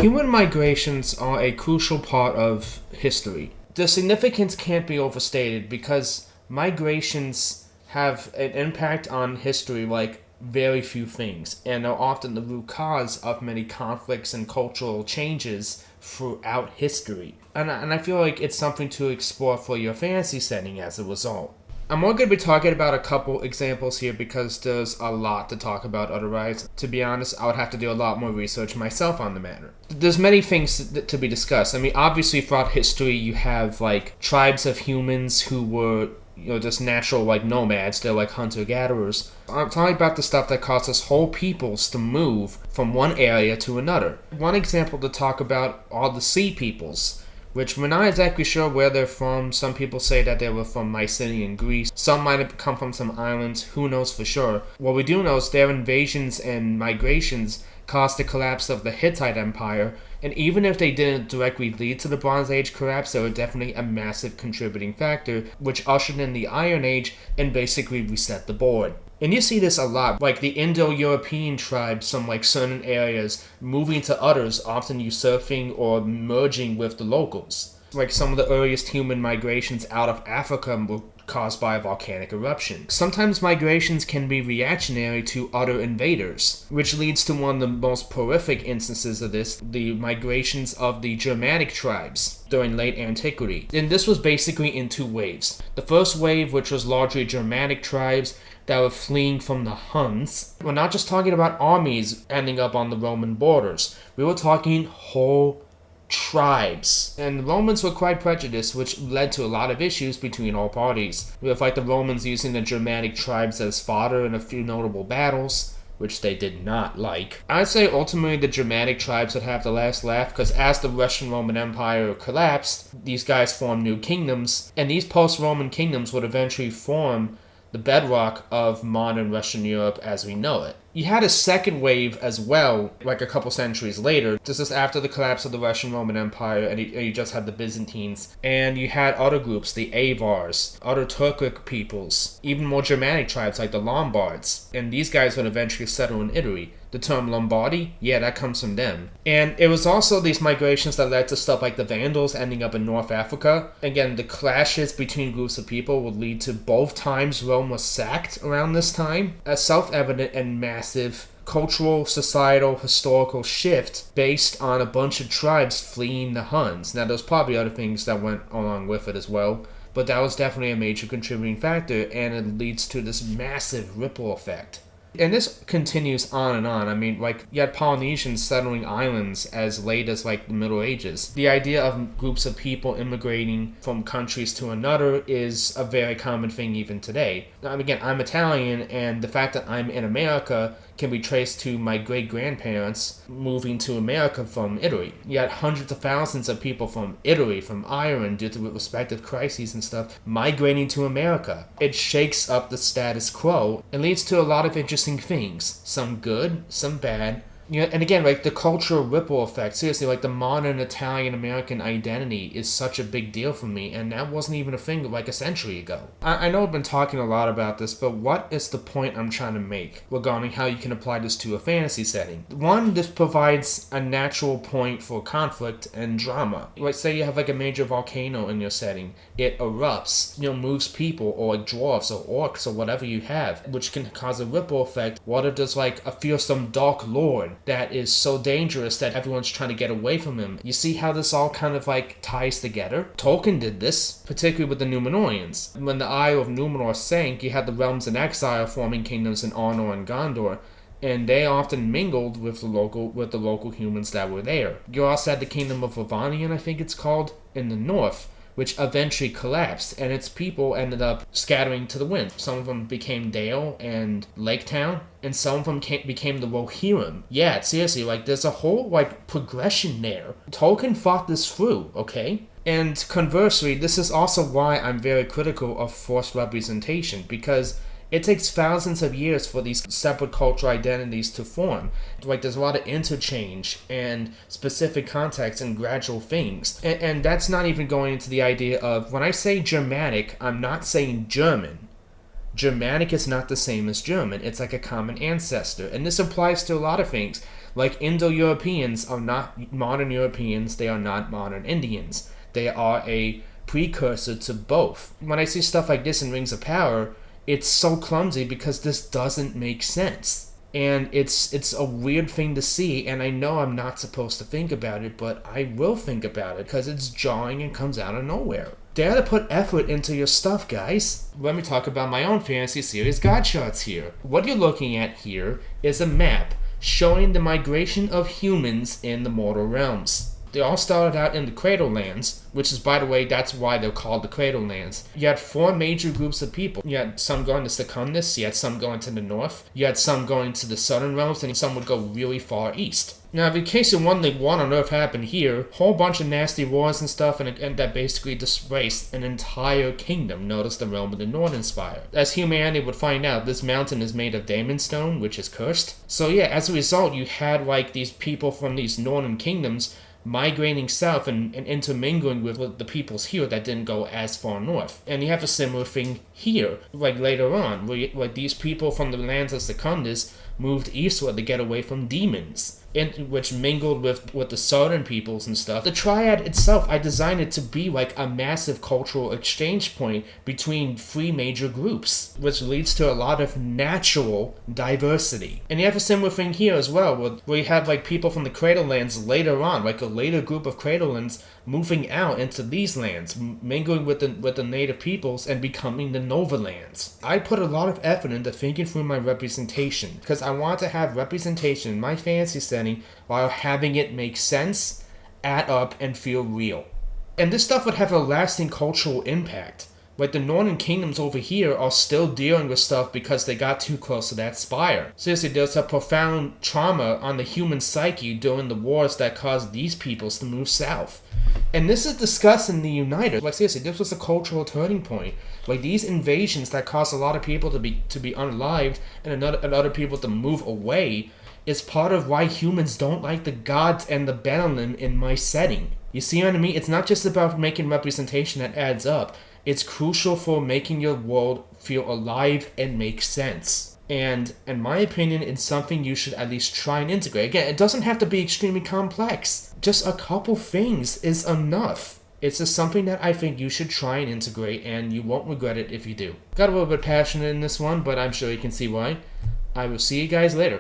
Human migrations are a crucial part of history. The significance can't be overstated because migrations have an impact on history like very few things, and are often the root cause of many conflicts and cultural changes throughout history. And I feel like it's something to explore for your fantasy setting as a result. I'm more going to be talking about a couple examples here because there's a lot to talk about otherwise. To be honest, I would have to do a lot more research myself on the matter. There's many things to be discussed. I mean, obviously throughout history you have like tribes of humans who were just natural like nomads. They're like hunter-gatherers. I'm talking about the stuff that causes whole peoples to move from one area to another. One example to talk about are the sea peoples, which we're not exactly sure where they're from. Some people say that they were from Mycenaean Greece. Some might have come from some islands. Who knows for sure? What we do know is their invasions and migrations caused the collapse of the Hittite Empire, and even if they didn't directly lead to the Bronze Age collapse, they were definitely a massive contributing factor, which ushered in the Iron Age and basically reset the board. And you see this a lot, like the Indo-European tribes from like certain areas moving to others, often usurping or merging with the locals. Like some of the earliest human migrations out of Africa were caused by a volcanic eruption. Sometimes migrations can be reactionary to other invaders, which leads to one of the most horrific instances of this, the migrations of the Germanic tribes during late antiquity. And this was basically in two waves. The first wave, which was largely Germanic tribes that were fleeing from the Huns. We're not just talking about armies ending up on the Roman borders. We were talking whole tribes. And the Romans were quite prejudiced, which led to a lot of issues between all parties. We have like the Romans using the Germanic tribes as fodder in a few notable battles, which they did not like. I'd say ultimately the Germanic tribes would have the last laugh, because as the Russian Roman Empire collapsed, these guys formed new kingdoms, and these post-Roman kingdoms would eventually form the bedrock of modern Western Europe as we know it. You had a second wave as well, like a couple centuries later. This is after the collapse of the Russian Roman Empire, and you just had the Byzantines. And you had other groups, the Avars, other Turkic peoples, even more Germanic tribes like the Lombards. And these guys would eventually settle in Italy. The term Lombardy, yeah, that comes from them. And it was also these migrations that led to stuff like the Vandals ending up in North Africa. Again, the clashes between groups of people would lead to both times Rome was sacked around this time. A self-evident and massive cultural, societal, historical shift based on a bunch of tribes fleeing the Huns. Now, there's probably other things that went along with it as well, but that was definitely a major contributing factor, and it leads to this massive ripple effect. And this continues on and on. I mean, like, you had Polynesians settling islands as late as, like, the Middle Ages. The idea of groups of people immigrating from countries to another is a very common thing even today. Now, again, I'm Italian, and the fact that I'm in America can be traced to my great-grandparents moving to America from Italy. You had hundreds of thousands of people from Italy, from Ireland, due to respective crises and stuff, migrating to America. It shakes up the status quo and leads to a lot of interesting things. Some good, some bad. And again, like the cultural ripple effect, seriously, like the modern Italian-American identity is such a big deal for me, and that wasn't even a thing like a century ago. I know I've been talking a lot about this, but what is the point I'm trying to make regarding how you can apply this to a fantasy setting? One, this provides a natural point for conflict and drama. Like, say you have like a major volcano in your setting, it erupts, moves people, or like dwarves or orcs or whatever you have, which can cause a ripple effect. What if there's like a fearsome dark lord that is so dangerous that everyone's trying to get away from him? You see how this all kind of like ties together? Tolkien did this, particularly with the Númenóreans. When the Isle of Númenor sank, you had the realms in exile forming kingdoms in Arnor and Gondor, and they often mingled with the local humans that were there. You also had the kingdom of Ravanian, I think it's called, in the north, which eventually collapsed, and its people ended up scattering to the wind. Some of them became Dale and Lake Town, and some of them became the Rohirrim. Yeah, seriously, like, there's a whole, like, progression there. Tolkien thought this through, okay? And conversely, this is also why I'm very critical of forced representation, because it takes thousands of years for these separate cultural identities to form. Like, there's a lot of interchange and specific context and gradual things. And that's not even going into the idea of, when I say Germanic, I'm not saying German. Germanic is not the same as German. It's like a common ancestor. And this applies to a lot of things. Like Indo-Europeans are not modern Europeans. They are not modern Indians. They are a precursor to both. When I see stuff like this in Rings of Power, it's so clumsy because this doesn't make sense. And it's a weird thing to see, and I know I'm not supposed to think about it, but I will think about it because it's jarring and comes out of nowhere. Dare to put effort into your stuff, guys. Let me talk about my own fantasy series God Charts here. What you're looking at here is a map showing the migration of humans in the mortal realms. They all started out in the Cradle Lands, which is, by the way, that's why they're called the Cradle Lands. You had 4 major groups of people. You had some going to Secundus, you had some going to the north, you had some going to the southern realms, and some would go really far east. Now, in case you're wondering what on earth happened here, whole bunch of nasty wars and stuff, and that basically displaced an entire kingdom. Notice the realm of the Northern Spire. As humanity would find out, this mountain is made of Daemon Stone, which is cursed. So yeah, as a result, you had like these people from these northern kingdoms migrating south and intermingling with the peoples here that didn't go as far north. And you have a similar thing here, like later on, where like these people from the lands of Secundus moved eastward to get away from demons, which mingled with the southern peoples and stuff. The Triad itself, I designed it to be like a massive cultural exchange point between 3 major groups, which leads to a lot of natural diversity. And you have a similar thing here as well, where you have like people from the Cradle Lands later on, like a later group of Cradle Lands moving out into these lands, mingling with the native peoples and becoming the Nova Lands. I put a lot of effort into thinking through my representation, because I want to have representation in my fantasy setting while having it make sense, add up, and feel real. And this stuff would have a lasting cultural impact. Like the Northern Kingdoms over here are still dealing with stuff because they got too close to that spire. Seriously, there's a profound trauma on the human psyche during the wars that caused these peoples to move south. And this is discussed in the Uniter. Like seriously, this was a cultural turning point. Like these invasions that caused a lot of people to be unalived and other people to move away is part of why humans don't like the gods and the Benelin in my setting. You see what I mean? It's not just about making representation that adds up. It's crucial for making your world feel alive and make sense. And in my opinion, it's something you should at least try and integrate. Again, it doesn't have to be extremely complex. Just a couple things is enough. It's just something that I think you should try and integrate, and you won't regret it if you do. Got a little bit passionate in this one, but I'm sure you can see why. I will see you guys later.